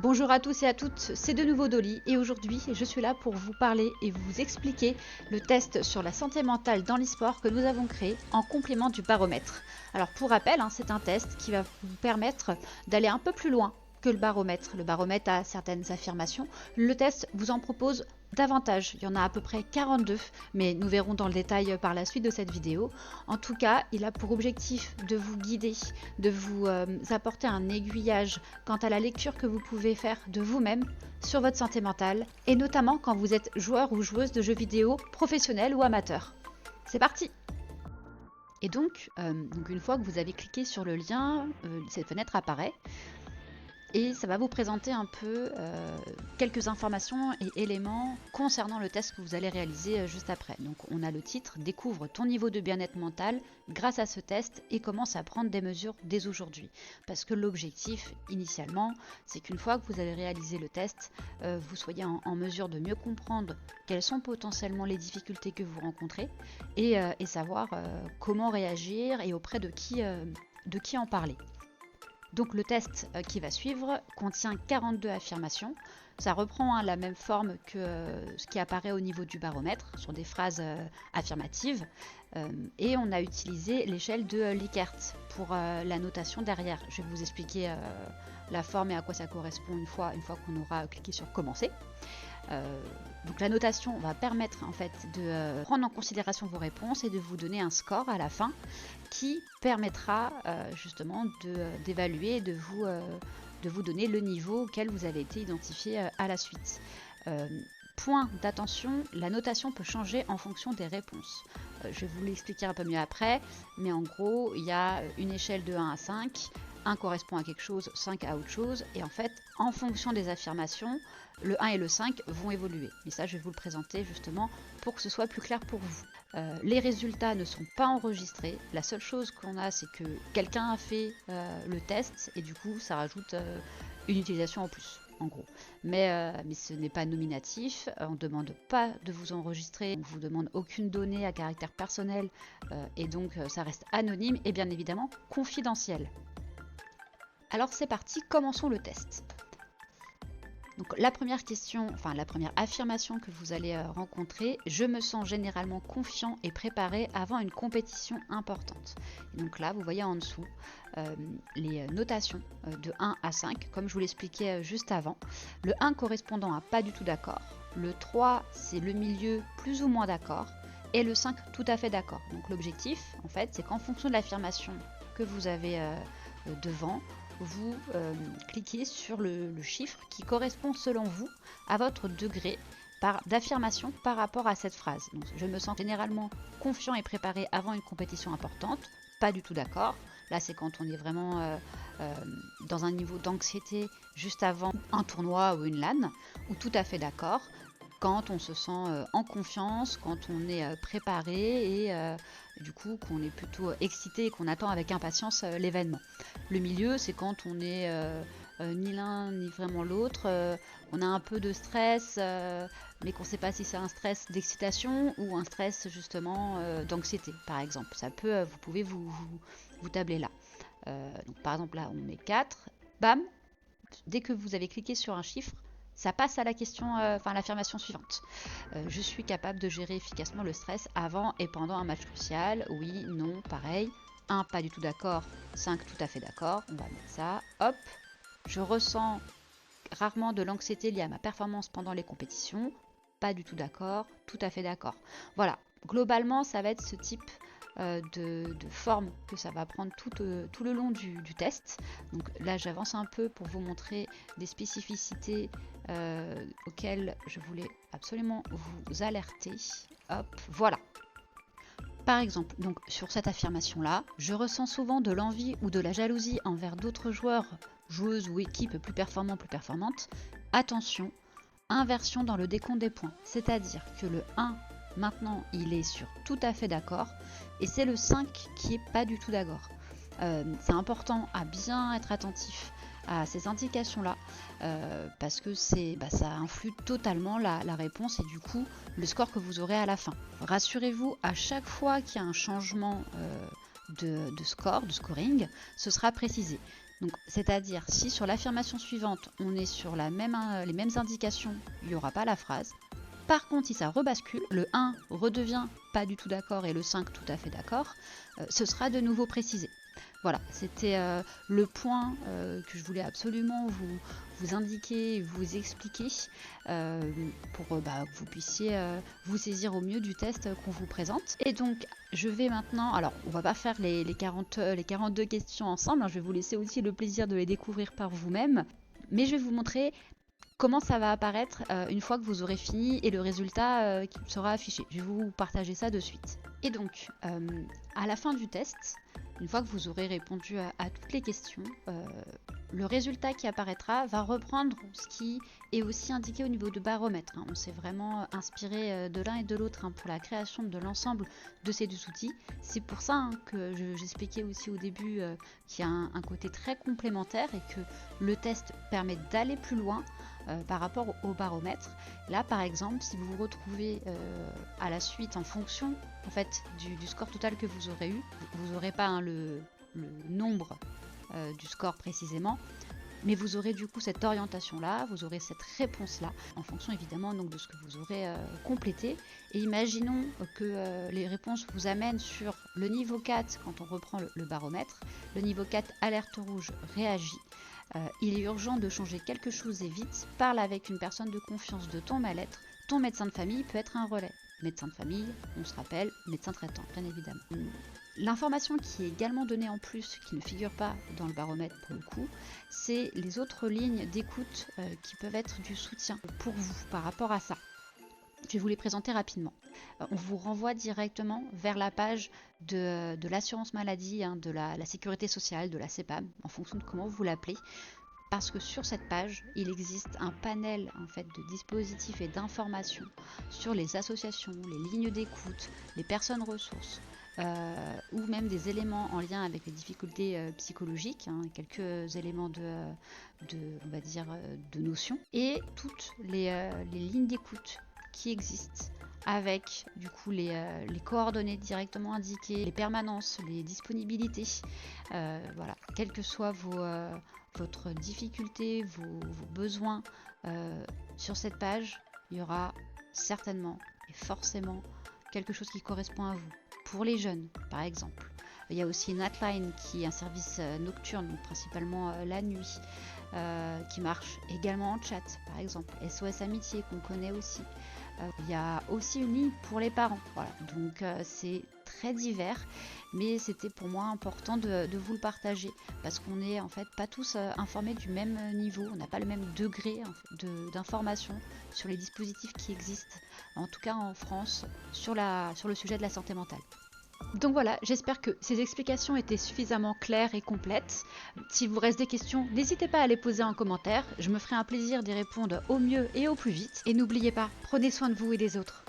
Bonjour à tous et à toutes, c'est de nouveau Dolly et aujourd'hui je suis là pour vous parler et vous expliquer le test sur la santé mentale dans l'e-sport que nous avons créé en complément du baromètre. Alors pour rappel, c'est un test qui va vous permettre d'aller un peu plus loin que le baromètre. Le baromètre a certaines affirmations, le test vous en propose davantage, il y en a à peu près 42, mais nous verrons dans le détail par la suite de cette vidéo. En tout cas, il a pour objectif de vous guider, de vous apporter un aiguillage quant à la lecture que vous pouvez faire de vous-même sur votre santé mentale, et notamment quand vous êtes joueur ou joueuse de jeux vidéo professionnel ou amateur. C'est parti! Et donc une fois que vous avez cliqué sur le lien, cette fenêtre apparaît. Et ça va vous présenter un peu quelques informations et éléments concernant le test que vous allez réaliser juste après. Donc on a le titre « Découvre ton niveau de bien-être mental grâce à ce test et commence à prendre des mesures dès aujourd'hui ». Parce que l'objectif initialement, c'est qu'une fois que vous avez réalisé le test, vous soyez en mesure de mieux comprendre quelles sont potentiellement les difficultés que vous rencontrez et savoir comment réagir et auprès de qui en parler. Donc le test qui va suivre contient 42 affirmations. Ça reprend la même forme que ce qui apparaît au niveau du baromètre, sur des phrases affirmatives. Et on a utilisé l'échelle de Likert pour la notation derrière. Je vais vous expliquer la forme et à quoi ça correspond une fois qu'on aura cliqué sur commencer. Donc la notation va permettre en fait de prendre en considération vos réponses et de vous donner un score à la fin qui permettra justement d'évaluer et de vous donner le niveau auquel vous avez été identifié à la suite. Point d'attention, la notation peut changer en fonction des réponses. Je vais vous l'expliquer un peu mieux après, mais en gros, il y a une échelle de 1 à 5. 1 correspond à quelque chose, 5 à autre chose, et en fait, en fonction des affirmations, le 1 et le 5 vont évoluer. Mais ça, je vais vous le présenter justement pour que ce soit plus clair pour vous. Les résultats ne sont pas enregistrés. La seule chose qu'on a, c'est que quelqu'un a fait le test, et du coup, ça rajoute une utilisation en plus. En gros. Mais ce n'est pas nominatif, on ne demande pas de vous enregistrer, on ne vous demande aucune donnée à caractère personnel, et donc ça reste anonyme et bien évidemment confidentiel. Alors c'est parti, commençons le test. Donc la première question, la première affirmation que vous allez rencontrer, je me sens généralement confiant et préparé avant une compétition importante. Et donc là, vous voyez en dessous les notations de 1 à 5, comme je vous l'expliquais juste avant. Le 1 correspondant à pas du tout d'accord, le 3 c'est le milieu plus ou moins d'accord, et le 5 tout à fait d'accord. Donc l'objectif, en fait, c'est qu'en fonction de l'affirmation que vous avez devant, vous cliquez sur le chiffre qui correspond selon vous à votre degré d'affirmation par rapport à cette phrase. Donc, je me sens généralement confiant et préparé avant une compétition importante, pas du tout d'accord. Là, c'est quand on est vraiment dans un niveau d'anxiété juste avant un tournoi ou une LAN, ou tout à fait d'accord quand on se sent en confiance, quand on est préparé et du coup qu'on est plutôt excité et qu'on attend avec impatience l'événement. Le milieu, c'est quand on est ni l'un ni vraiment l'autre, on a un peu de stress, mais qu'on ne sait pas si c'est un stress d'excitation ou un stress justement d'anxiété, par exemple. Ça peut, vous pouvez vous tabler là. Donc par exemple là, on met 4, bam, dès que vous avez cliqué sur un chiffre, ça passe à la question, l'affirmation suivante. Je suis capable de gérer efficacement le stress avant et pendant un match crucial. Oui, non, pareil. 1, pas du tout d'accord. 5, tout à fait d'accord. On va mettre ça. Hop. Je ressens rarement de l'anxiété liée à ma performance pendant les compétitions. Pas du tout d'accord. Tout à fait d'accord. Voilà. Globalement, ça va être ce type de forme que ça va prendre tout le long du test. Donc là j'avance un peu pour vous montrer des spécificités auxquelles je voulais absolument vous alerter. Hop, voilà. Par exemple, donc sur cette affirmation-là, je ressens souvent de l'envie ou de la jalousie envers d'autres joueurs, joueuses ou équipes plus performants, plus performantes. Attention, inversion dans le décompte des points, c'est-à-dire que le 1 maintenant il est sur tout à fait d'accord et c'est le 5 qui est pas du tout d'accord. C'est important à bien être attentif à ces indications là parce que ça influe totalement la réponse et du coup le score que vous aurez à la fin. Rassurez-vous, à chaque fois qu'il y a un changement de score, de scoring, ce sera précisé. Donc, c'est-à-dire, si sur l'affirmation suivante, on est sur les mêmes indications, il n'y aura pas la phrase. Par contre, si ça rebascule, le 1 redevient pas du tout d'accord et le 5 tout à fait d'accord, ce sera de nouveau précisé. Voilà, c'était le point que je voulais absolument vous indiquer, vous expliquer pour que vous puissiez vous saisir au mieux du test qu'on vous présente. Et donc, je vais maintenant, alors on va pas faire les 42 questions ensemble, hein, je vais vous laisser aussi le plaisir de les découvrir par vous-même, mais je vais vous montrer comment ça va apparaître une fois que vous aurez fini et le résultat qui sera affiché. Je vais vous partager ça de suite. Et donc, à la fin du test, une fois que vous aurez répondu à toutes les questions, le résultat qui apparaîtra va reprendre ce qui est aussi indiqué au niveau de baromètre. On s'est vraiment inspiré de l'un et de l'autre pour la création de l'ensemble de ces deux outils. C'est pour ça que j'expliquais aussi au début qu'il y a un côté très complémentaire et que le test permet d'aller plus loin par rapport au baromètre. Là, par exemple, si vous vous retrouvez à la suite en fonction en fait, du score total que vous aurez eu, vous n'aurez pas le nombre du score précisément, mais vous aurez du coup cette orientation-là, vous aurez cette réponse-là, en fonction évidemment donc, de ce que vous aurez complété. Et imaginons que les réponses vous amènent sur le niveau 4 quand on reprend le baromètre. Le niveau 4, alerte rouge, réagit. Il est urgent de changer quelque chose et vite. Parle avec une personne de confiance de ton mal-être. Ton médecin de famille peut être un relais. Médecin de famille, on se rappelle, médecin traitant, bien évidemment. L'information qui est également donnée en plus, qui ne figure pas dans le baromètre pour le coup, c'est les autres lignes d'écoute qui peuvent être du soutien pour vous par rapport à ça. Je vais vous les présenter rapidement. On vous renvoie directement vers la page de l'assurance maladie, de la sécurité sociale, de la CEPAM, en fonction de comment vous l'appelez. Parce que sur cette page, il existe un panel en fait, de dispositifs et d'informations sur les associations, les lignes d'écoute, les personnes ressources, ou même des éléments en lien avec les difficultés psychologiques, quelques éléments on va dire, de notions, et toutes les lignes d'écoute qui existent avec du coup les coordonnées directement indiquées, les permanences, les disponibilités, voilà, quelles que soient votre difficulté, vos besoins sur cette page, il y aura certainement et forcément quelque chose qui correspond à vous. Pour les jeunes, par exemple. Il y a aussi une hotline qui est un service nocturne, donc principalement la nuit, qui marche également en chat, par exemple. SOS Amitié, qu'on connaît aussi. Il y a aussi une ligne pour les parents. Voilà. Donc c'est très divers, mais c'était pour moi important de vous le partager parce qu'on n'est en fait pas tous informés du même niveau, on n'a pas le même degré d'information sur les dispositifs qui existent, en tout cas en France, sur le sujet de la santé mentale. Donc voilà, j'espère que ces explications étaient suffisamment claires et complètes. S'il vous reste des questions, n'hésitez pas à les poser en commentaire. Je me ferai un plaisir d'y répondre au mieux et au plus vite. Et n'oubliez pas, prenez soin de vous et des autres.